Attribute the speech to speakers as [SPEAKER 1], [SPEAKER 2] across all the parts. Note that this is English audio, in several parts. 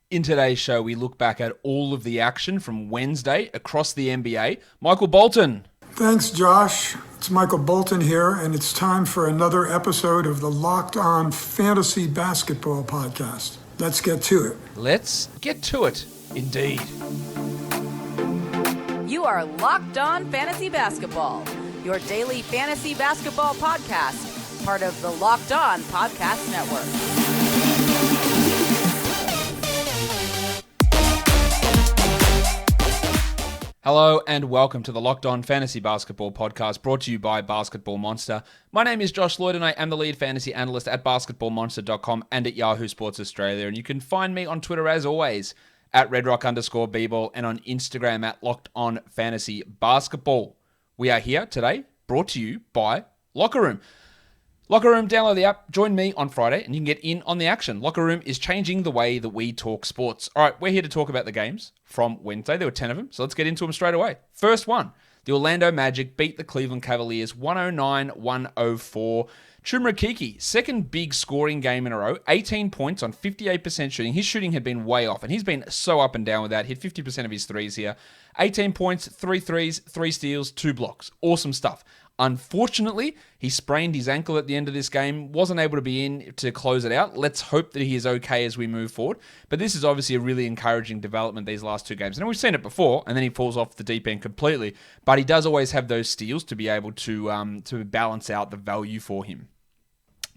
[SPEAKER 1] In today's show, we look back at all of the action from Wednesday across the NBA. Michael Bolton.
[SPEAKER 2] Thanks, Josh. It's Michael Bolton here, and it's time for another episode of the Locked On Fantasy Basketball Podcast. Let's get to it.
[SPEAKER 1] Let's get to it, indeed.
[SPEAKER 3] You are Locked On Fantasy Basketball, your daily fantasy basketball podcast, part of the Locked On Podcast Network.
[SPEAKER 1] Hello and welcome to the Locked On Fantasy Basketball Podcast, brought to you by Basketball Monster. My name is Josh Lloyd and I am the lead fantasy analyst at basketballmonster.com and at Yahoo Sports Australia. And you can find me on Twitter as always at redrock_bball and on Instagram at Locked On Fantasy Basketball. We are here today, brought to you by Locker Room. Locker Room, download the app, join me on Friday, and you can get in on the action. Locker Room is changing the way that we talk sports. All right, we're here to talk about the games from Wednesday. There were 10 of them, so let's get into them straight away. First one, the Orlando Magic beat the Cleveland Cavaliers 109-104. Chuma Okeke, second big scoring game in a row, 18 points on 58% shooting. His shooting had been way off, and he's been so up and down with that. Hit 50% of his threes here. 18 points, 3 threes, 3 steals, 2 blocks. Awesome stuff. Unfortunately, he sprained his ankle at the end of this game, wasn't able to be in to close it out. Let's hope that he is okay as we move forward. But this is obviously a really encouraging development these last 2 games. And we've seen it before, and then he falls off the deep end completely. But he does always have those steals to be able to balance out the value for him.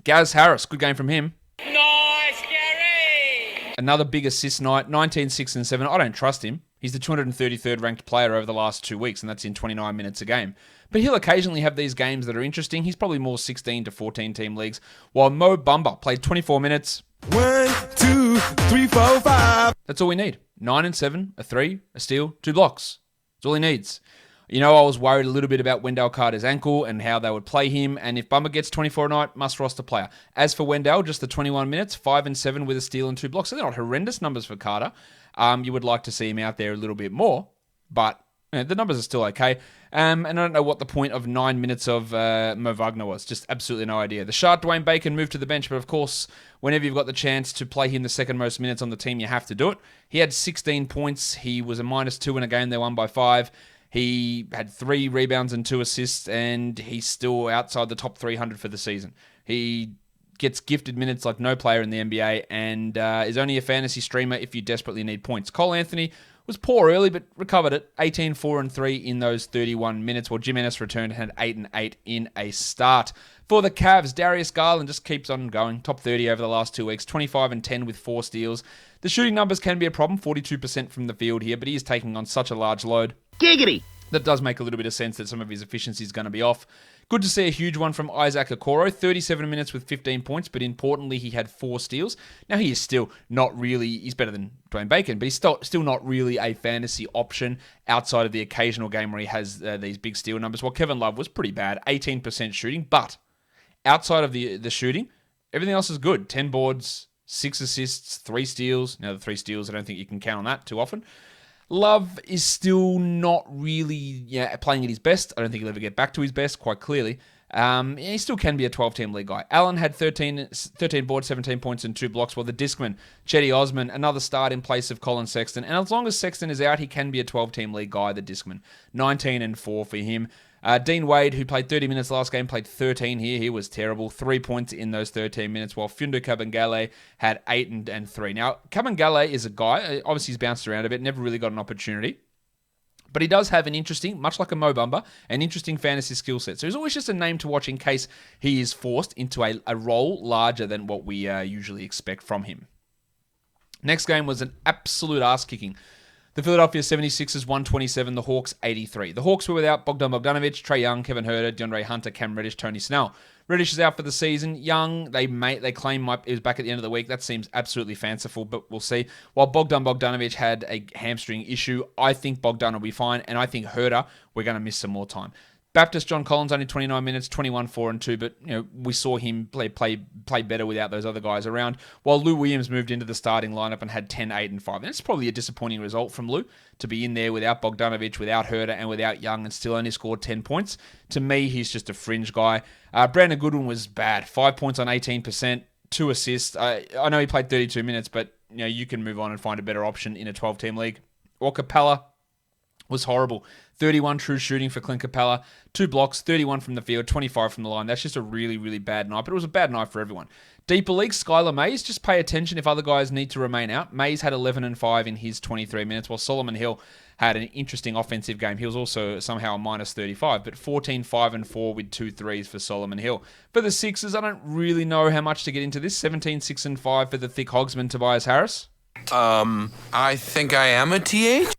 [SPEAKER 1] Gaz Harris, good game from him.
[SPEAKER 4] Nice, Gary!
[SPEAKER 1] Another big assist night, 19, 6, and 7. I don't trust him. He's the 233rd ranked player over the last 2 weeks, and that's in 29 minutes a game. But he'll occasionally have these games that are interesting. He's probably more 16 to 14 team leagues, while Mo Bamba played 24 minutes.
[SPEAKER 5] 1, 2, 3, 4, 5.
[SPEAKER 1] That's all we need. 9 and 7, a 3, a steal, 2 blocks. That's all he needs. You know, I was worried a little bit about Wendell Carter's ankle and how they would play him. And if Bamba gets 24 a night, must roster player. As for Wendell, just the 21 minutes, 5 and 7 with a steal and 2 blocks. So they're not horrendous numbers for Carter. You would like to see him out there a little bit more, but the numbers are still okay. And I don't know what the point of 9 minutes of Mo Wagner was. Just absolutely no idea. The sharp Dwayne Bacon moved to the bench, but of course, whenever you've got the chance to play him the second most minutes on the team, you have to do it. He had 16 points. He was a -2 in a game they won by 5. He had 3 rebounds and 2 assists, and he's still outside the top 300 for the season. He gets gifted minutes like no player in the NBA, and is only a fantasy streamer if you desperately need points. Cole Anthony was poor early, but recovered it. 18, 4, and 3 in those 31 minutes, while Jim Ennis returned and had 8 and 8 in a start. For the Cavs, Darius Garland just keeps on going. Top 30 over the last 2 weeks. 25 and 10 with 4 steals. The shooting numbers can be a problem. 42% from the field here, but he is taking on such a large load.
[SPEAKER 4] Giggity!
[SPEAKER 1] That does make a little bit of sense that some of his efficiency is going to be off. Good to see a huge one from Isaac Okoro, 37 minutes with 15 points, but importantly, he had 4 steals. Now, he is still not really, he's better than Dwayne Bacon, but he's still not really a fantasy option outside of the occasional game where he has these big steal numbers. While Kevin Love was pretty bad, 18% shooting, but outside of the shooting, everything else is good. 10 boards, 6 assists, 3 steals. Now, the 3 steals, I don't think you can count on that too often. Love is still not really playing at his best. I don't think he'll ever get back to his best, quite clearly. He still can be a 12-team league guy. Allen had 13 boards, 17 points, and 2 blocks, while the Discman, Chetty Osman, another start in place of Colin Sexton. And as long as Sexton is out, he can be a 12-team league guy, the Discman. 19 and 4 for him. Dean Wade, who played 30 minutes last game, played 13 here. He was terrible. 3 points in those 13 minutes, while Fundo Kabengele had 8 and 3. Now, Kabengele is a guy, obviously he's bounced around a bit, never really got an opportunity. But he does have an interesting, much like a Mo Bamba, an interesting fantasy skill set. So he's always just a name to watch in case he is forced into a role larger than what we usually expect from him. Next game was an absolute ass-kicking. The Philadelphia 76ers 127, the Hawks 83. The Hawks were without Bogdan Bogdanovic, Trae Young, Kevin Huerter, DeAndre Hunter, Cam Reddish, Tony Snell. Reddish is out for the season. Young, they claim is back at the end of the week. That seems absolutely fanciful, but we'll see. While Bogdan Bogdanovic had a hamstring issue, I think Bogdan will be fine, and I think Huerter, we're going to miss some more time. Baptist John Collins only 29 minutes, 21, 4, and 2, but we saw him play better without those other guys around, while Lou Williams moved into the starting lineup and had 10, 8, and 5. And it's probably a disappointing result from Lou to be in there without Bogdanovic, without Huerter, and without Young, and still only scored 10 points. To me, he's just a fringe guy. Brandon Goodwin was bad. 5 points on 18%, 2 assists. I know he played 32 minutes, but you can move on and find a better option in a 12-team league. Or Capella was horrible. 31 true shooting for Clint Capella. 2 blocks, 31 from the field, 25 from the line. That's just a really, really bad night, but it was a bad night for everyone. Deeper leagues, Skylar Mays, just pay attention if other guys need to remain out. Mays had 11 and 5 in his 23 minutes, while Solomon Hill had an interesting offensive game. He was also somehow a minus 35, but 14, 5 and 4 with 2 threes for Solomon Hill. For the Sixers, I don't really know how much to get into this. 17, 6 and 5 for the thick hogsman Tobias Harris.
[SPEAKER 6] I think I am a TH.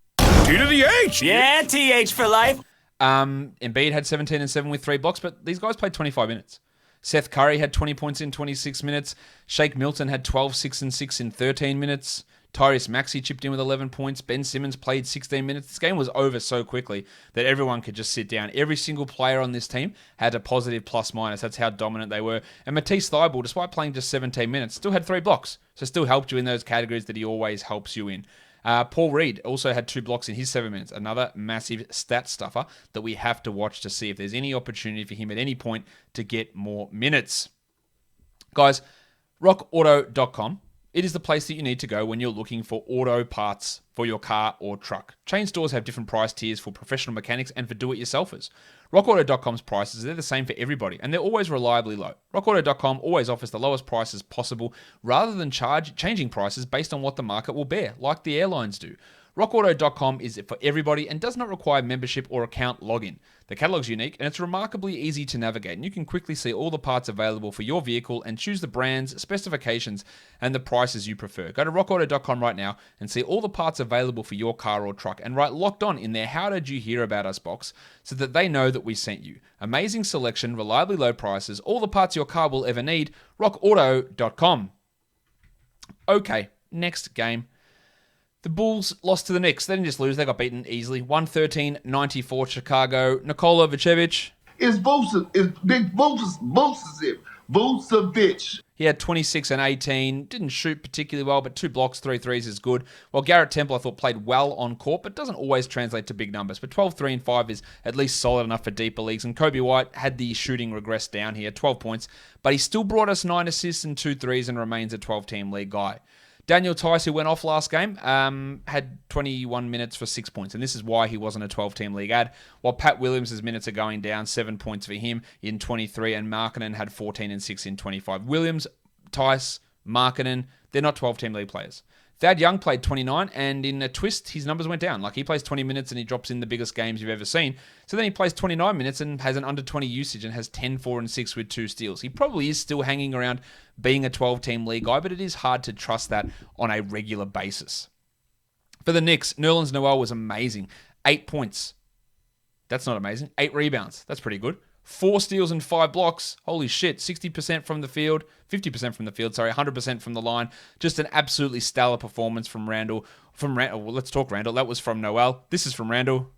[SPEAKER 5] T to the H.
[SPEAKER 7] Yeah, TH for life.
[SPEAKER 1] Embiid had 17 and 7 with 3 blocks, but these guys played 25 minutes. Seth Curry had 20 points in 26 minutes. Shake Milton had 12, 6 and 6 in 13 minutes. Tyrese Maxey chipped in with 11 points. Ben Simmons played 16 minutes. This game was over so quickly that everyone could just sit down. Every single player on this team had a positive plus-minus. That's how dominant they were. And Matisse Thybulle, despite playing just 17 minutes, still had 3 blocks. So still helped you in those categories that he always helps you in. Paul Reed also had 2 blocks in his 7 minutes. Another massive stat stuffer that we have to watch to see if there's any opportunity for him at any point to get more minutes. Guys, rockauto.com. It is the place that you need to go when you're looking for auto parts for your car or truck. Chain stores have different price tiers for professional mechanics and for do-it-yourselfers. RockAuto.com's prices, they're the same for everybody, and they're always reliably low. RockAuto.com always offers the lowest prices possible, rather than changing prices based on what the market will bear, like the airlines do. RockAuto.com is for everybody and does not require membership or account login. The catalog's unique and it's remarkably easy to navigate, and you can quickly see all the parts available for your vehicle and choose the brands, specifications, and the prices you prefer. Go to rockauto.com right now and see all the parts available for your car or truck, and write Locked On in their How Did You Hear About Us box so that they know that we sent you. Amazing selection, reliably low prices, all the parts your car will ever need. rockauto.com. Okay, next game. The Bulls lost to the Knicks. They didn't just lose, they got beaten easily. 113-94 Chicago. Nikola Vucevic.
[SPEAKER 8] It's Big Vucevic.
[SPEAKER 1] He had 26 and 18. Didn't shoot particularly well, but 2 blocks, 3 threes is good. While Garrett Temple, I thought, played well on court, but doesn't always translate to big numbers. But 12, 3 and 5 is at least solid enough for deeper leagues. And Kobe White had the shooting regress down here, 12 points. But he still brought us 9 assists and 2 threes and remains a 12-team league guy. Daniel Tice, who went off last game, had 21 minutes for 6 points, and this is why he wasn't a 12-team league ad. While Pat Williams' minutes are going down, 7 points for him in 23, and Markkanen had 14 and 6 in 25. Williams, Tice, Markkanen, they're not 12-team league players. Thad Young played 29, and in a twist, his numbers went down. Like, he plays 20 minutes and he drops in the biggest games you've ever seen. So then he plays 29 minutes and has an under 20 usage and has 10, 4, and 6 with 2 steals. He probably is still hanging around being a 12-team league guy, but it is hard to trust that on a regular basis. For the Knicks, Nerlens Noel was amazing. 8 points. That's not amazing. 8 rebounds. That's pretty good. 4 steals and 5 blocks. Holy shit. 60% from the field. 50% from the field, 100% from the line. Just an absolutely stellar performance from Randall. Well, let's talk Randall. That was from Noel. This is from Randall.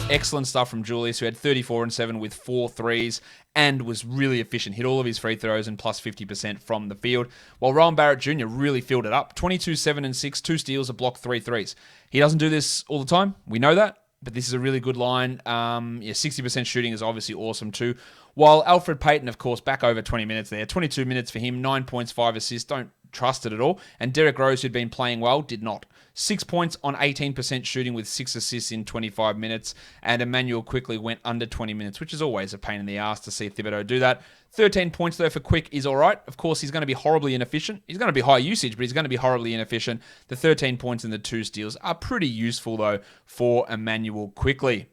[SPEAKER 1] Excellent stuff from Julius, who had 34 and 7 with 4 threes and was really efficient. Hit all of his free throws and plus 50% from the field. While Rowan Barrett Jr. really filled it up. 22, 7 and 6, 2 steals, a block, 3 threes. He doesn't do this all the time. We know that. But this is a really good line. 60% shooting is obviously awesome too. While Alfred Payton, of course, back over 20 minutes there. 22 minutes for him, 9 points, 5 assists. Don't trust it at all. And Derrick Rose, who'd been playing well, did not. 6 points on 18% shooting with 6 assists in 25 minutes. And Emmanuel quickly went under 20 minutes, which is always a pain in the ass to see Thibodeau do that. 13 points, though, for Quick is all right. Of course, he's going to be horribly inefficient. He's going to be high usage, but he's going to be horribly inefficient. The 13 points and the 2 steals are pretty useful, though, for Emmanuel Quickly.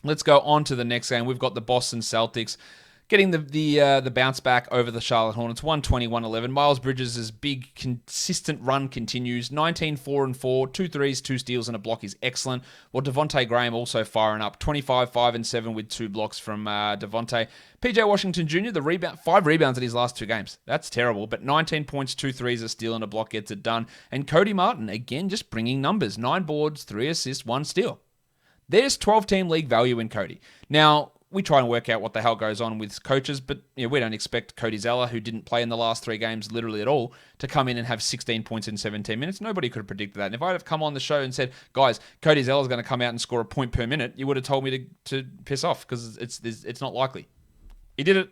[SPEAKER 1] Let's go on to the next game. We've got the Boston Celtics getting the bounce back over the Charlotte Hornets, 120-111. Miles Bridges' big, consistent run continues. 19, 4 and 4, 2 threes, 2 steals, and a block is excellent. While Devontae Graham also firing up. 25, 5 and 7 with 2 blocks from Devontae. PJ Washington Jr., 5 rebounds in his last 2 games. That's terrible, but 19 points, 2 threes, a steal, and a block gets it done. And Cody Martin, again, just bringing numbers. 9 boards, 3 assists, 1 steal. There's 12-team league value in Cody. Now, we try and work out what the hell goes on with coaches, but we don't expect Cody Zeller, who didn't play in the last 3 games literally at all, to come in and have 16 points in 17 minutes. Nobody could have predicted that. And if I'd have come on the show and said, guys, Cody Zeller's going to come out and score a point per minute, you would have told me to piss off because it's not likely. He did it.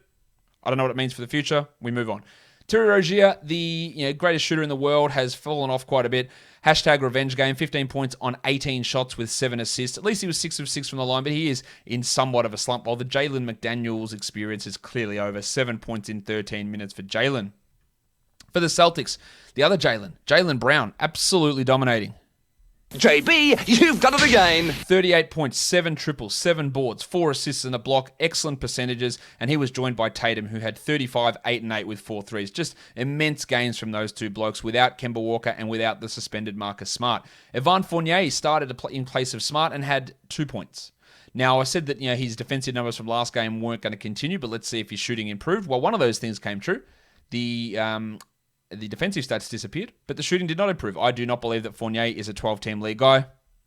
[SPEAKER 1] I don't know what it means for the future. We move on. Terry Rozier, the greatest shooter in the world, has fallen off quite a bit. Hashtag revenge game, 15 points on 18 shots with 7 assists. At least he was 6 of 6 from the line, but he is in somewhat of a slump. While the Jaylen McDaniels experience is clearly over. 7 points in 13 minutes for Jaylen. For the Celtics, the other Jaylen Brown, absolutely dominating.
[SPEAKER 5] JB, you've done it again.
[SPEAKER 1] 38 points, 7 triples, 7 boards, 4 assists and a block, excellent percentages, and he was joined by Tatum, who had 35, 8 and 8 with 4 threes. Just immense gains from those two blokes without Kemba Walker and without the suspended Marcus Smart. Evan Fournier started in place of Smart and had 2 points. Now, I said that his defensive numbers from last game weren't going to continue, but let's see if his shooting improved. Well, one of those things came true. The defensive stats disappeared, but the shooting did not improve. I do not believe that Fournier is a 12-team league guy.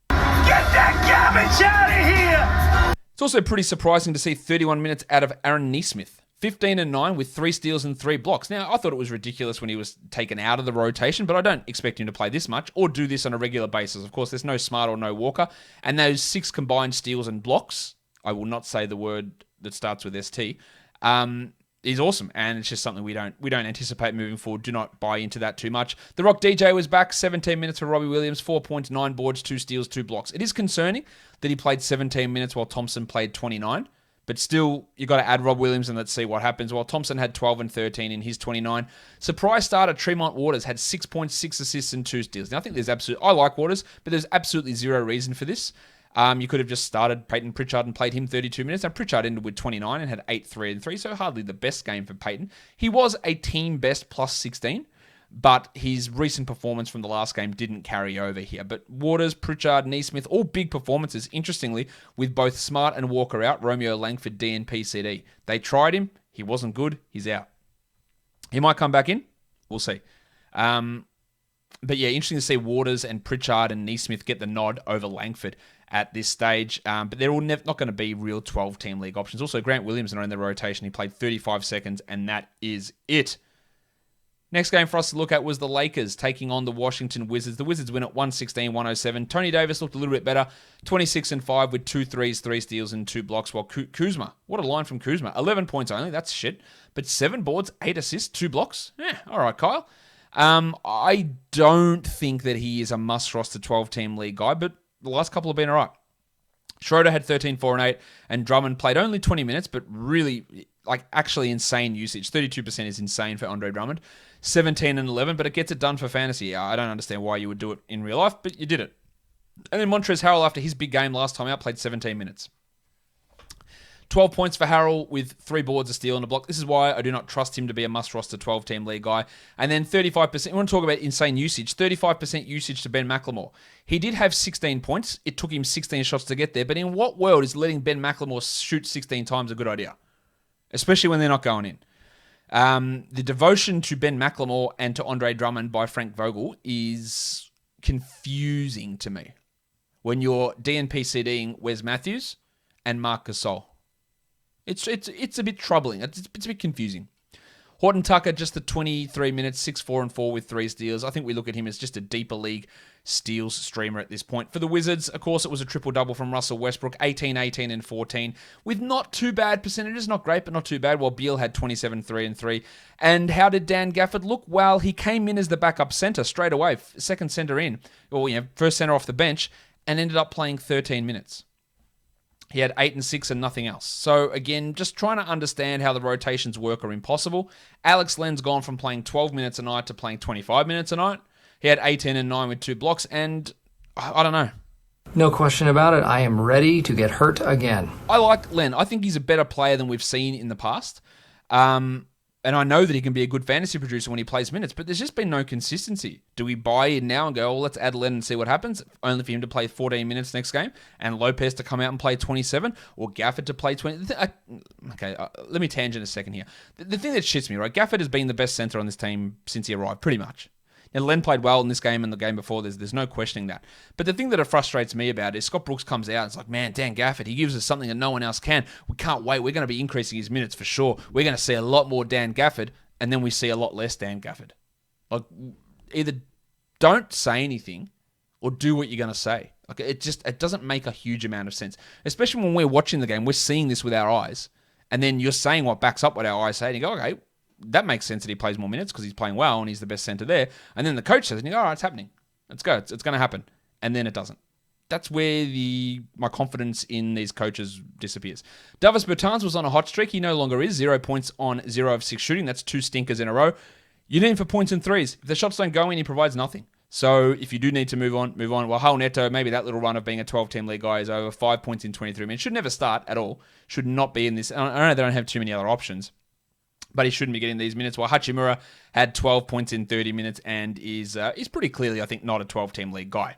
[SPEAKER 4] Get that garbage out of here!
[SPEAKER 1] It's also pretty surprising to see 31 minutes out of Aaron Nesmith. 15 and 9 with 3 steals and 3 blocks. Now, I thought it was ridiculous when he was taken out of the rotation, but I don't expect him to play this much or do this on a regular basis. Of course, there's no Smart or no Walker. And those 6 combined steals and blocks, I will not say the word that starts with ST, is awesome, and it's just something we don't anticipate moving forward. Do not buy into that too much. The Rock DJ was back, 17 minutes for Robbie Williams, 4 points, 9 boards, 2 steals, 2 blocks. It is concerning that he played 17 minutes while Thompson played 29, but still, you got to add Rob Williams and let's see what happens. While Thompson had 12 and 13 in his 29, surprise starter Tremont Waters had 6 points, 6 assists, and 2 steals. Now, I think I like Waters, but there's absolutely zero reason for this. You could have just started Peyton Pritchard and played him 32 minutes. Now, Pritchard ended with 29 and had 8, 3, and 3, so hardly the best game for Peyton. He was a team best plus 16, but his recent performance from the last game didn't carry over here. But Waters, Pritchard, Nesmith, all big performances, interestingly, with both Smart and Walker out, Romeo Langford, DNP, CD. They tried him. He wasn't good. He's out. He might come back in. We'll see. But yeah, interesting to see Waters and Pritchard and Nesmith get the nod over Langford at this stage, but they're all not going to be real 12-team league options. Also, Grant Williams are in the rotation. He played 35 seconds, and that is it. Next game for us to look at was the Lakers taking on the Washington Wizards. The Wizards win at 116-107. Tony Davis looked a little bit better, 26 and 5 with 2 threes, 3 steals, and 2 blocks, while Kuzma, what a line from Kuzma, 11 points only, that's shit, but 7 boards, 8 assists, 2 blocks. All right, Kyle. I don't think that he is a must-roster 12-team league guy, but the last couple have been all right. Schroeder had 13, 4, and 8, and Drummond played only 20 minutes, but really, actually insane usage. 32% is insane for Andre Drummond. 17 and 11, but it gets it done for fantasy. I don't understand why you would do it in real life, but you did it. And then Montrezl Harrell, after his big game last time out, played 17 minutes. 12 points for Harrell with 3 boards, a steal, and a block. This is why I do not trust him to be a must-roster 12-team league guy. And then 35%, we want to talk about insane usage, 35% usage to Ben McLemore. He did have 16 points. It took him 16 shots to get there. But in what world is letting Ben McLemore shoot 16 times a good idea? Especially when they're not going in. The devotion to Ben McLemore and to Andre Drummond by Frank Vogel is confusing to me. When you're DNP CDing Wes Matthews and Marc Gasol. It's a bit troubling. It's a bit confusing. Horton Tucker, just the 23 minutes, 6, 4, and 4 with 3 steals. I think we look at him as just a deeper league steals streamer at this point. For the Wizards, of course, it was a triple-double from Russell Westbrook, 18, 18, and 14, with not too bad percentages. Not great, but not too bad, while Beal had 27, 3, and 3. And how did Dan Gafford look? Well, he came in as the backup center straight away, second center in, or first center off the bench, and ended up playing 13 minutes. He had 8 and 6 and nothing else. So again, just trying to understand how the rotations work are impossible. Alex Len's gone from playing 12 minutes a night to playing 25 minutes a night. He had 18 and 9 with 2 blocks, and I don't know.
[SPEAKER 7] No question about it. I am ready to get hurt again.
[SPEAKER 1] I like Len. I think he's a better player than we've seen in the past. And I know that he can be a good fantasy producer when he plays minutes, but there's just been no consistency. Do we buy in now and go, well, let's add Len and see what happens, only for him to play 14 minutes next game, and Lopez to come out and play 27, or Gafford to play 20? Okay, let me tangent a second here. The thing that shits me, right? Gafford has been the best center on this team since he arrived, pretty much. Now, Len played well in this game and the game before. There's no questioning that. But the thing that frustrates me about it is Scott Brooks comes out and it's like, man, Dan Gafford, he gives us something that no one else can. We can't wait. We're going to be increasing his minutes for sure. We're going to see a lot more Dan Gafford, and then we see a lot less Dan Gafford. Like, either don't say anything or do what you're going to say. Like, it doesn't make a huge amount of sense. Especially when we're watching the game, we're seeing this with our eyes. And then you're saying what backs up what our eyes say, and you go, okay, that makes sense that he plays more minutes because he's playing well and he's the best center there. And then the coach says, and you go, all right, it's happening. Let's go. It's going to happen. And then it doesn't. That's where my confidence in these coaches disappears. Davis Bertans was on a hot streak. He no longer is. 0 points on 0 of 6 shooting. That's 2 stinkers in a row. You need him for points and threes. If the shots don't go in, he provides nothing. So if you do need to move on. Well, Hull Neto, maybe that little run of being a 12-team league guy is over. 5 points in 23 minutes. Should never start at all. Should not be in this. I know they don't have too many other options, but he shouldn't be getting these minutes. While Hachimura had 12 points in 30 minutes and is pretty clearly, I think, not a 12-team league guy.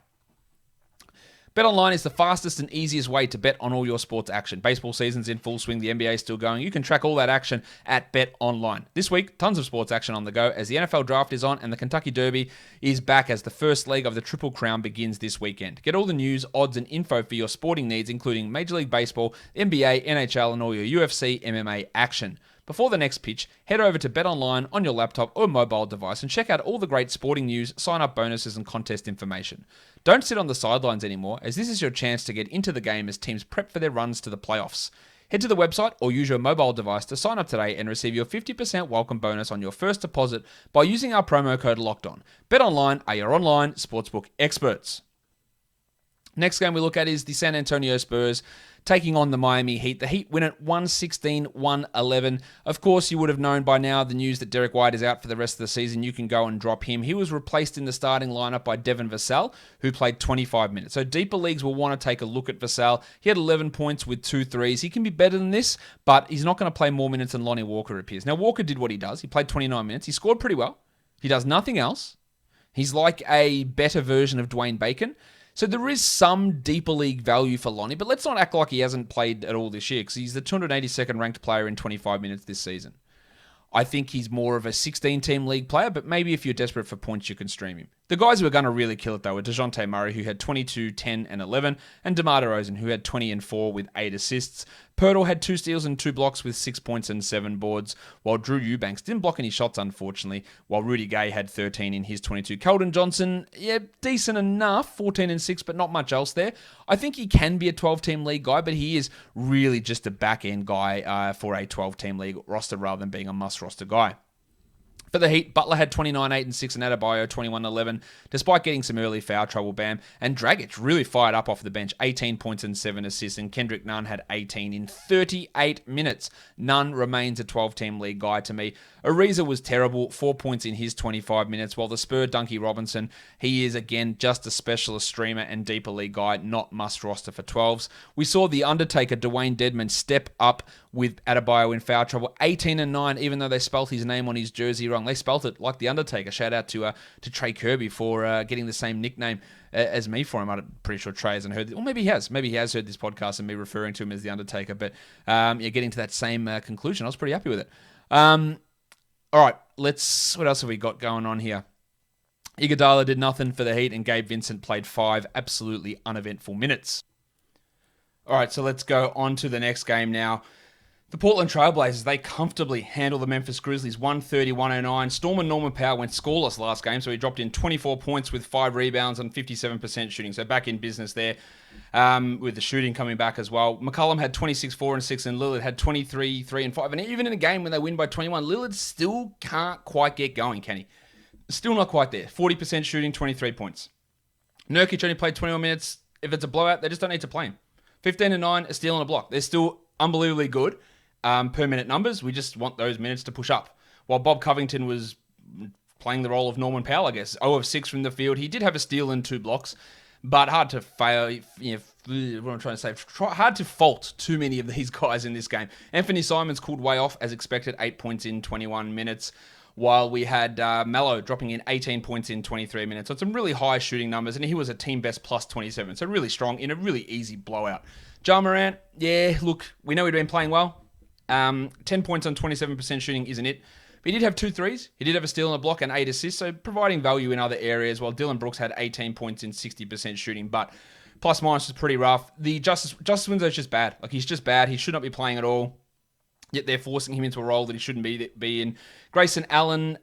[SPEAKER 1] BetOnline is the fastest and easiest way to bet on all your sports action. Baseball season's in full swing. The NBA is still going. You can track all that action at BetOnline. This week, tons of sports action on the go as the NFL draft is on and the Kentucky Derby is back as the first leg of the Triple Crown begins this weekend. Get all the news, odds, and info for your sporting needs, including Major League Baseball, NBA, NHL, and all your UFC, MMA action. Before the next pitch, head over to BetOnline on your laptop or mobile device and check out all the great sporting news, sign-up bonuses, and contest information. Don't sit on the sidelines anymore, as this is your chance to get into the game as teams prep for their runs to the playoffs. Head to the website or use your mobile device to sign up today and receive your 50% welcome bonus on your first deposit by using our promo code LOCKEDON. BetOnline are your online sportsbook experts. Next game we look at is the San Antonio Spurs taking on the Miami Heat. The Heat win at 116-111. Of course, you would have known by now the news that Derek White is out for the rest of the season. You can go and drop him. He was replaced in the starting lineup by Devin Vassell, who played 25 minutes. So deeper leagues will want to take a look at Vassell. He had 11 points with 2 threes. He can be better than this, but he's not going to play more minutes than Lonnie Walker, it appears. Now, Walker did what he does. He played 29 minutes. He scored pretty well. He does nothing else. He's like a better version of Dwayne Bacon. So there is some deeper league value for Lonnie, but let's not act like he hasn't played at all this year because he's the 282nd ranked player in 25 minutes this season. I think he's more of a 16-team league player, but maybe if you're desperate for points, you can stream him. The guys who are going to really kill it, though, are DeJounte Murray, who had 22, 10, and 11, and DeMar DeRozan, who had 20 and 4 with 8 assists. Pirtle had 2 steals and 2 blocks with 6 points and 7 boards, while Drew Eubanks didn't block any shots, unfortunately, while Rudy Gay had 13 in his 22. Keldon Johnson, yeah, decent enough, 14 and 6, but not much else there. I think he can be a 12-team league guy, but he is really just a back-end guy for a 12-team league roster rather than being a must-roster guy. For the Heat, Butler had 29, 8, and 6, and Adebayo 21, 11, despite getting some early foul trouble, Bam. And Dragic really fired up off the bench, 18 points and 7 assists, and Kendrick Nunn had 18 in 38 minutes. Nunn remains a 12-team league guy to me. Ariza was terrible, 4 points in his 25 minutes, while the Spur Dunky Robinson, he is again just a specialist streamer and deeper league guy, not must roster for 12s. We saw the Undertaker, Dwayne Dedman, step up with Adebayo in foul trouble, 18 and 9, even though they spelt his name on his jersey wrong. They spelt it like the Undertaker. Shout out to Trey Kirby for getting the same nickname as me for him. I'm pretty sure Trey hasn't heard this. Or maybe he has. Maybe he has heard this podcast and me referring to him as the Undertaker. But getting to that same conclusion. I was pretty happy with it. All right, what else have we got going on here? Iguodala did nothing for the Heat, and Gabe Vincent played 5 absolutely uneventful minutes. All right, so let's go on to the next game now. The Portland Trailblazers, they comfortably handle the Memphis Grizzlies 130-109. Storm and Norman Powell went scoreless last game, so he dropped in 24 points with 5 rebounds and 57% shooting. So back in business there with the shooting coming back as well. McCollum had 26, 4 and 6, and Lillard had 23, 3 and 5. And even in a game when they win by 21, Lillard still can't quite get going, can he? Still not quite there. 40% shooting, 23 points. Nurkic only played 21 minutes. If it's a blowout, they just don't need to play him. 15 and 9, a steal and a block. They're still unbelievably good. Per minute numbers, we just want those minutes to push up. While Bob Covington was playing the role of Norman Powell, I guess, 0 of 6 from the field. He did have a steal and 2 blocks, but hard to fail. What I'm trying to say, hard to fault too many of these guys in this game. Anthony Simons cooled way off as expected, 8 points in 21 minutes. While we had Melo dropping in 18 points in 23 minutes. So some really high shooting numbers, and he was a team best plus 27. So really strong in a really easy blowout. Ja Morant, yeah, look, we know he'd been playing well. 10 points on 27% shooting isn't it. But he did have 2 threes. He did have a steal and a block and 8 assists, so providing value in other areas, while Dylan Brooks had 18 points in 60% shooting. But plus minus was pretty rough. The Justice Winslow's just bad. Like, he's just bad. He should not be playing at all. Yet they're forcing him into a role that he shouldn't be in. Grayson Allen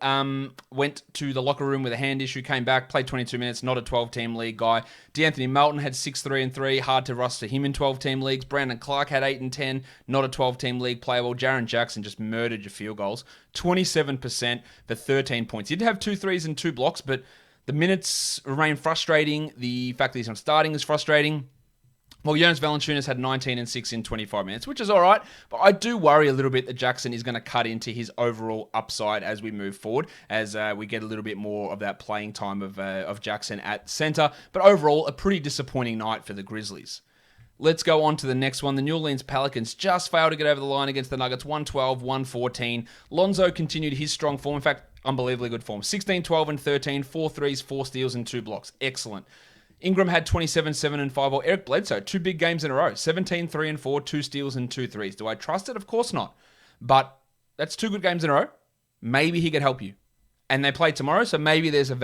[SPEAKER 1] went to the locker room with a hand issue, came back, played 22 minutes, not a 12-team league guy. DeAnthony Melton had 6-3-3, hard to roster him in 12-team leagues. Brandon Clark had 8-10, not a 12-team league player. Well, Jaren Jackson just murdered your field goals. 27% for 13 points. He did have 2 threes and 2 blocks, but the minutes remain frustrating. The fact that he's not starting is frustrating. Well, Jonas Valanciunas had 19 and 6 in 25 minutes, which is all right, but I do worry a little bit that Jackson is going to cut into his overall upside as we move forward, as we get a little bit more of that playing time of Jackson at center. But overall, a pretty disappointing night for the Grizzlies. Let's go on to the next one. The New Orleans Pelicans just failed to get over the line against the Nuggets, 112-114. Lonzo continued his strong form. In fact, unbelievably good form. 16, 12, and 13, 4 threes, 4 steals, and 2 blocks. Excellent. Ingram had 27, 7, and 5. Or Eric Bledsoe, 2 big games in a row. 17, 3, and 4, 2 steals, and 2 threes. Do I trust it? Of course not. But that's 2 good games in a row. Maybe he could help you. And they play tomorrow, so maybe there's a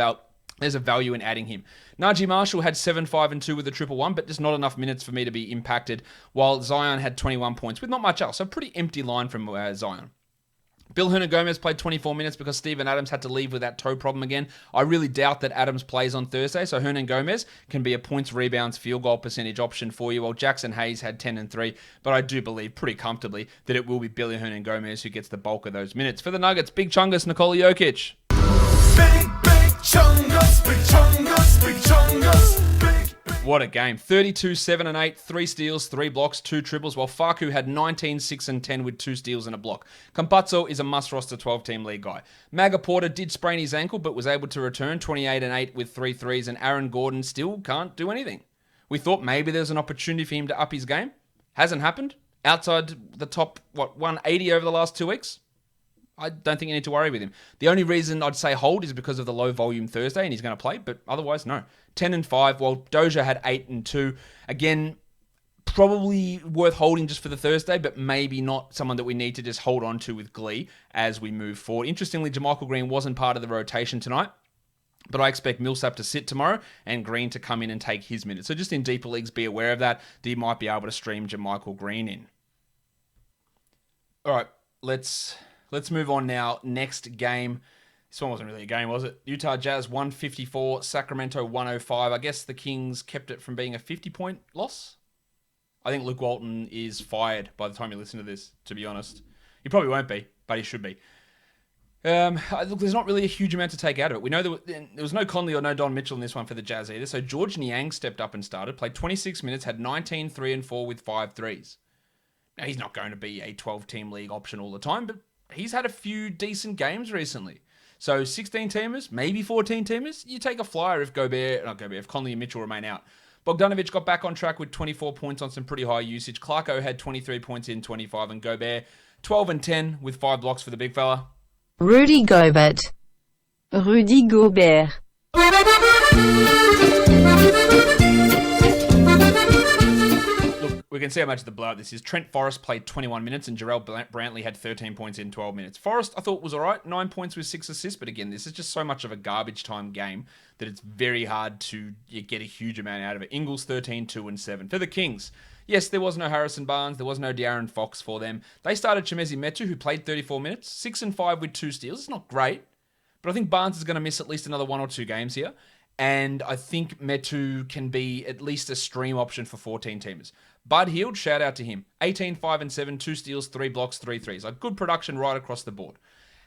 [SPEAKER 1] value in adding him. Najee Marshall had 7, 5, and 2 with a 1-1, but just not enough minutes for me to be impacted, while Zion had 21 points with not much else. So a pretty empty line from Zion. Bill Hernan-Gomez played 24 minutes because Steven Adams had to leave with that toe problem again. I really doubt that Adams plays on Thursday, so Hernan-Gomez can be a points, rebounds, field goal percentage option for you, while Jackson Hayes had 10 and 3, but I do believe pretty comfortably that it will be Billy Hernan-Gomez who gets the bulk of those minutes. For the Nuggets, Big Chungus, Nikola Jokic.
[SPEAKER 4] Big chungus, big chungus, big chungus, big.
[SPEAKER 1] What a game. 32, 7, and 8, 3 steals, 3 blocks, 2 triples, while Facu had 19, 6, and 10 with 2 steals and a block. Campazzo is a must-roster 12-team league guy. Maga Porter did sprain his ankle, but was able to return 28 and 8 with 3 threes, and Aaron Gordon still can't do anything. We thought maybe there's an opportunity for him to up his game. Hasn't happened. Outside the top, 180 over the last 2 weeks? I don't think you need to worry with him. The only reason I'd say hold is because of the low volume Thursday and he's going to play, but otherwise, no. 10 and 5, while Doja had 8 and 2. Again, probably worth holding just for the Thursday, but maybe not someone that we need to just hold on to with glee as we move forward. Interestingly, JaMychal Green wasn't part of the rotation tonight, but I expect Millsap to sit tomorrow and Green to come in and take his minutes. So just in deeper leagues, be aware of that you might be able to stream JaMychal Green in. All right, let's move on now. Next game. This one wasn't really a game, was it? Utah Jazz 154, Sacramento 105. I guess the Kings kept it from being a 50-point loss. I think Luke Walton is fired by the time you listen to this, to be honest. He probably won't be, but he should be. Look, there's not really a huge amount to take out of it. We know there was no Conley or no Don Mitchell in this one for the Jazz either. So Georges Niang stepped up and started, played 26 minutes, had 19, 3, and 4 with 5 threes. Now, he's not going to be a 12-team league option all the time, but he's had a few decent games recently. So 16-teamers, maybe 14-teamers, you take a flyer if Conley and Mitchell remain out. Bogdanovic got back on track with 24 points on some pretty high usage. Clarko had 23 points in 25, and Gobert 12 and 10 with 5 blocks for the big fella.
[SPEAKER 9] Rudy Gobert. Rudy Gobert.
[SPEAKER 1] Look, we can see how much of the blowout this is. Trent Forrest played 21 minutes and Jarrell Brantley had 13 points in 12 minutes. Forrest, I thought, was all right. 9 points with 6 assists. But again, this is just so much of a garbage time game that it's very hard to get a huge amount out of it. Ingles, 13, 2, and 7. For the Kings, yes, there was no Harrison Barnes. There was no De'Aaron Fox for them. They started Chimezie Metu, who played 34 minutes. 6 and 5 with 2 steals. It's not great. But I think Barnes is going to miss at least another 1 or 2 games here. And I think Metu can be at least a stream option for 14-teamers. Bud Hield, shout out to him. 18, 5, and 7, 2 steals, 3 blocks, 3 threes. Like good production right across the board.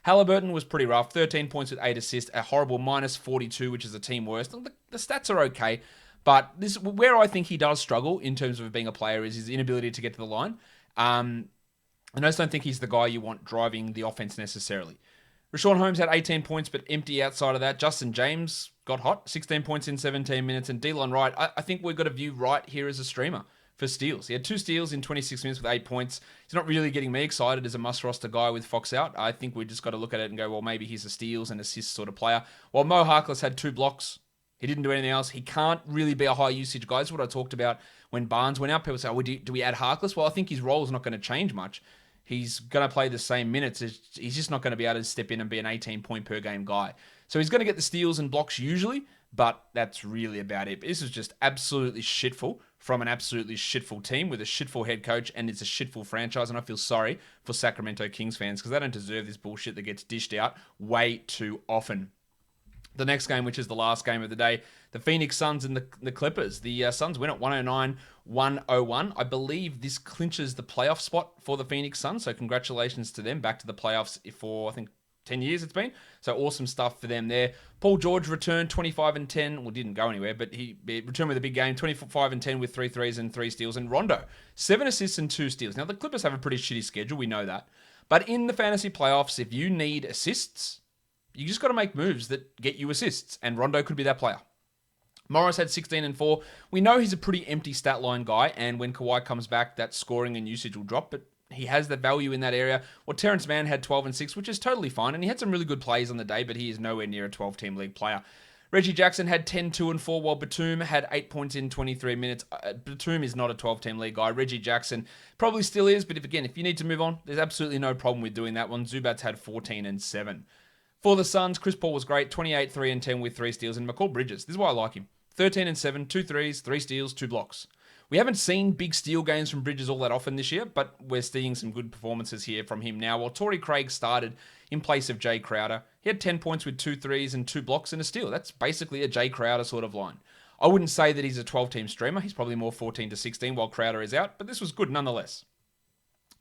[SPEAKER 1] Halliburton was pretty rough. 13 points with 8 assists. A horrible minus 42, which is a team worst. The stats are okay. But this where I think he does struggle in terms of being a player is his inability to get to the line. I just don't think he's the guy you want driving the offense necessarily. Rashawn Holmes had 18 points, but empty outside of that. Justin James got hot. 16 points in 17 minutes. And Delon Wright, I think we've got to view Wright here as a streamer for steals. He had 2 steals in 26 minutes with 8 points. He's not really getting me excited as a must-roster guy with Fox out. I think we just got to look at it and go, well, maybe he's a steals and assists sort of player. While Mo Harkless had 2 blocks. He didn't do anything else. He can't really be a high-usage guy. That's what I talked about when Barnes went out. People say, do we add Harkless? Well, I think his role is not going to change much. He's going to play the same minutes. He's just not going to be able to step in and be an 18-point-per-game guy. So he's going to get the steals and blocks usually, but that's really about it. This is just absolutely shitful from an absolutely shitful team with a shitful head coach, and it's a shitful franchise, and I feel sorry for Sacramento Kings fans because they don't deserve this bullshit that gets dished out way too often. The next game, which is the last game of the day, the Phoenix Suns and the Clippers. The Suns win at 109-101. I believe this clinches the playoff spot for the Phoenix Suns, so congratulations to them. Back to the playoffs for, I think, 10 years it's been. So awesome stuff for them there. Paul George returned 25-10. Well, didn't go anywhere, but he returned with a big game, 25-10 with 3 threes and 3 steals. And Rondo, 7 assists and 2 steals. Now, the Clippers have a pretty shitty schedule. We know that. But in the fantasy playoffs, if you need assists, you just got to make moves that get you assists. And Rondo could be that player. Morris had 16 and 4. We know he's a pretty empty stat line guy. And when Kawhi comes back, that scoring and usage will drop. But he has the value in that area. Well, Terrence Mann had 12 and 6, which is totally fine. And he had some really good plays on the day, but he is nowhere near a 12-team league player. Reggie Jackson had 10, 2, and 4, while Batum had 8 points in 23 minutes. Batum is not a 12-team league guy. Reggie Jackson probably still is, but if you need to move on, there's absolutely no problem with doing that one. Zubats had 14 and 7. For the Suns, Chris Paul was great, 28, 3, and 10 with 3 steals. And McCall Bridges, this is why I like him, 13 and 7, 2 threes, 3 steals, 2 blocks. We haven't seen big steal games from Bridges all that often this year, but we're seeing some good performances here from him now. While Torrey Craig started in place of Jay Crowder, he had 10 points with 2 threes and 2 blocks and a steal. That's basically a Jay Crowder sort of line. I wouldn't say that he's a 12-team streamer. He's probably more 14 to 16 while Crowder is out, but this was good nonetheless.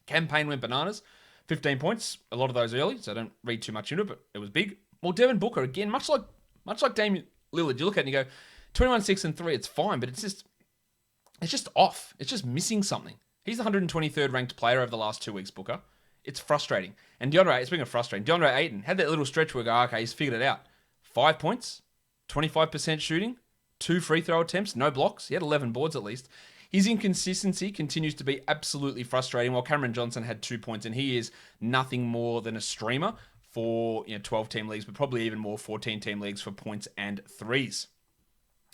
[SPEAKER 1] Cam Payne went bananas, 15 points, a lot of those early, so don't read too much into it, but it was big. Well, Devin Booker, again, much like Damian Lillard, you look at it and you go, 21, 6, and 3, it's fine, but it's just off. It's just missing something. He's the 123rd ranked player over the last 2 weeks, Booker. It's frustrating. And speaking of frustrating, DeAndre Ayton had that little stretch where we go, okay, he's figured it out. 5 points, 25% shooting, 2 free throw attempts, no blocks. He had 11 boards at least. His inconsistency continues to be absolutely frustrating, while Cameron Johnson had 2 points, and he is nothing more than a streamer for 12-team leagues, but probably even more 14-team leagues for points and threes.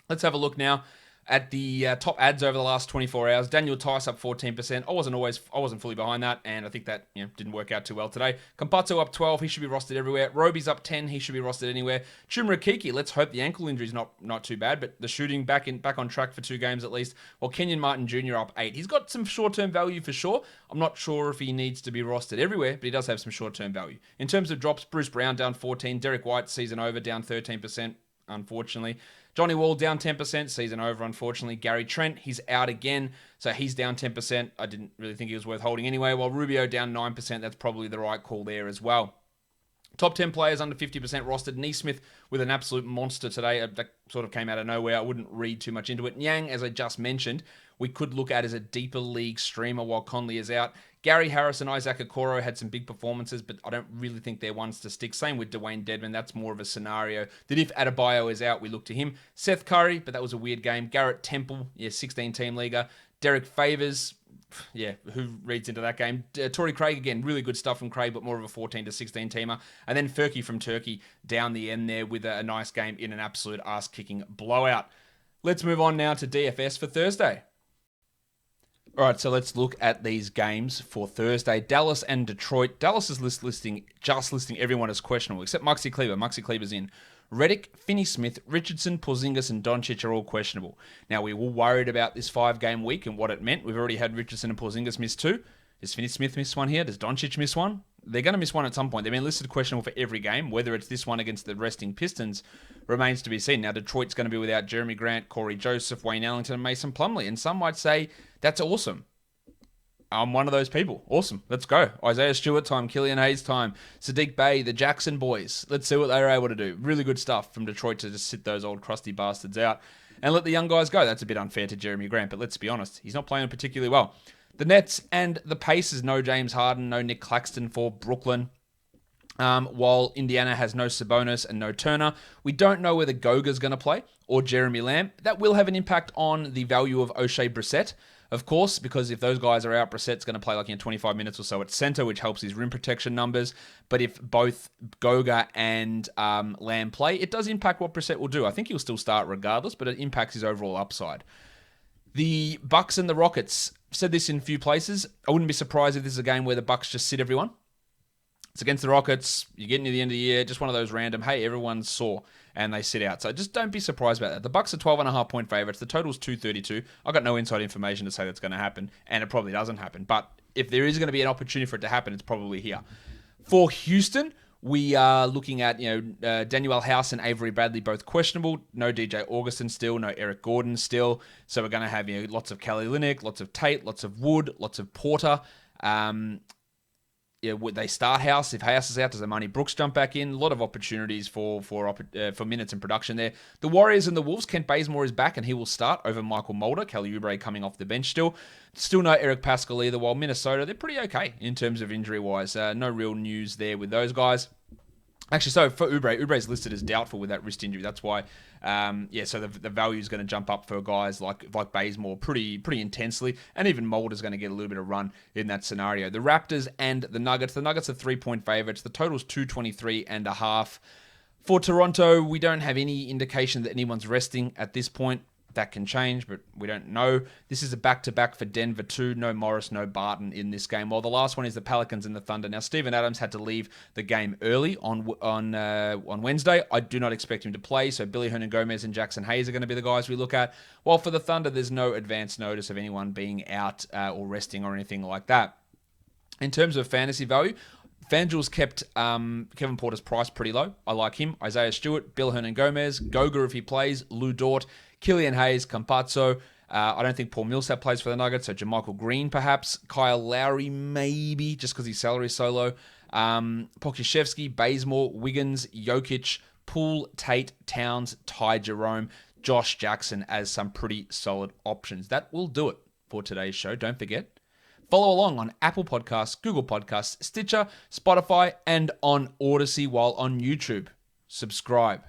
[SPEAKER 1] Let's have a look now at the top ads over the last 24 hours. Daniel Tice up 14%. I wasn't fully behind that, and I think that didn't work out too well today. Campazzo up 12. He should be rostered everywhere. Roby's up 10. He should be rostered anywhere. Chuma Okeke, let's hope the ankle injury is not too bad, but the shooting back on track for 2 games at least. While Kenyon Martin Jr. up 8. He's got some short-term value for sure. I'm not sure if he needs to be rostered everywhere, but he does have some short-term value. In terms of drops, Bruce Brown down 14. Derek White season over down 13%, unfortunately. Johnny Wall down 10%, season over, unfortunately. Gary Trent, he's out again, so he's down 10%. I didn't really think he was worth holding anyway. While Rubio down 9%, that's probably the right call there as well. Top 10 players under 50% rostered. Neesmith with an absolute monster today. That sort of came out of nowhere. I wouldn't read too much into it. Niang, as I just mentioned, we could look at as a deeper league streamer while Conley is out. Gary Harris and Isaac Okoro had some big performances, but I don't really think they're ones to stick. Same with Dwayne Dedman. That's more of a scenario that if Adebayo is out, we look to him. Seth Curry, but that was a weird game. Garrett Temple, 16-team leaguer. Derek Favors, who reads into that game? Torrey Craig, again, really good stuff from Craig, but more of a 14 to 16-teamer. And then Furky from Turkey down the end there with a nice game in an absolute ass-kicking blowout. Let's move on now to DFS for Thursday. All right, so let's look at these games for Thursday. Dallas and Detroit. Dallas is listing everyone as questionable, except Maxi Kleber. Maxi Kleber's in. Redick, Finney-Smith, Richardson, Porzingis, and Doncic are all questionable. Now, we were worried about this 5-game week and what it meant. We've already had Richardson and Porzingis miss 2. Does Finney-Smith miss one here? Does Doncic miss one? They're going to miss one at some point. They've been listed questionable for every game. Whether it's this one against the resting Pistons remains to be seen. Now, Detroit's going to be without Jeremy Grant, Corey Joseph, Wayne Ellington, and Mason Plumlee. And some might say, that's awesome. I'm one of those people. Awesome. Let's go. Isaiah Stewart time. Killian Hayes time. Sadiq Bey, the Jackson boys. Let's see what they were able to do. Really good stuff from Detroit to just sit those old crusty bastards out and let the young guys go. That's a bit unfair to Jeremy Grant, but let's be honest. He's not playing particularly well. The Nets and the Pacers, no James Harden, no Nick Claxton for Brooklyn. While Indiana has no Sabonis and no Turner, we don't know whether Goga's going to play or Jeremy Lamb. That will have an impact on the value of O'Shea Brissett, of course, because if those guys are out, Brissett's going to play 25 minutes or so at center, which helps his rim protection numbers. But if both Goga and Lamb play, it does impact what Brissett will do. I think he'll still start regardless, but it impacts his overall upside. The Bucks and the Rockets, said this in a few places. I wouldn't be surprised if this is a game where the Bucks just sit everyone. It's against the Rockets. You're getting near the end of the year. Just one of those random, hey, everyone's sore, and they sit out. So just don't be surprised about that. The Bucks are 12.5-point favorites. The total's 232. I got no inside information to say that's going to happen, and it probably doesn't happen. But if there is going to be an opportunity for it to happen, it's probably here. For Houston, we are looking at Daniel House and Avery Bradley both questionable. No DJ Augustin still. No Eric Gordon still. So we're going to have lots of Kelly Olynyk, lots of Tate, lots of Wood, lots of Porter. Would they start House? If House is out, does Amani Brooks jump back in? A lot of opportunities for minutes and production there. The Warriors and the Wolves, Kent Bazemore is back and he will start over Michael Mulder. Kelly Oubre coming off the bench still. Still no Eric Pascal either, while Minnesota, they're pretty okay in terms of injury-wise. No real news there with those guys. Actually, so for Oubre's listed as doubtful with that wrist injury. That's why, so the value is going to jump up for guys like Bazemore pretty intensely, and even Mulder's going to get a little bit of run in that scenario. The Raptors and the Nuggets. The Nuggets are 3-point favorites. The total's 223.5. For Toronto, we don't have any indication that anyone's resting at this point. That can change, but we don't know. This is a back-to-back for Denver too. No Morris, no Barton in this game. While the last one is the Pelicans and the Thunder. Now, Steven Adams had to leave the game early on Wednesday. I do not expect him to play, so Billy Hernangomez and Jackson Hayes are going to be the guys we look at. While for the Thunder, there's no advance notice of anyone being out or resting or anything like that. In terms of fantasy value, FanDuel's kept Kevin Porter's price pretty low. I like him. Isaiah Stewart, Bill Hernangomez, Goga if he plays, Lou Dort, Killian Hayes, Campazzo. I don't think Paul Millsap plays for the Nuggets, so JaMychal Green perhaps. Kyle Lowry maybe, just because his salary is so low. Pokusevski, Bazemore, Wiggins, Jokic, Poole, Tate, Towns, Ty Jerome, Josh Jackson as some pretty solid options. That will do it for today's show. Don't forget, follow along on Apple Podcasts, Google Podcasts, Stitcher, Spotify, and on Odyssey while on YouTube. Subscribe.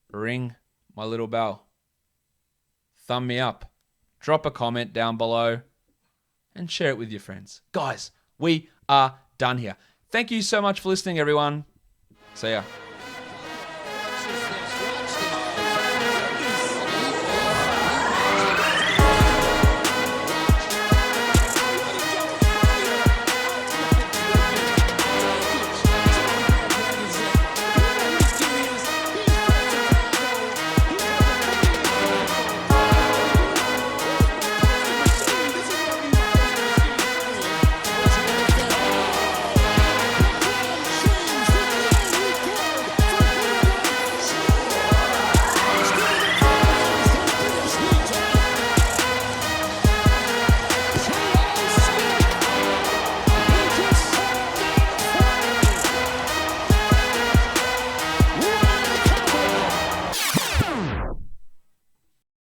[SPEAKER 1] Ring my little bell. Thumb me up. Drop a comment down below. And share it with your friends. Guys, we are done here. Thank you so much for listening, everyone. See ya.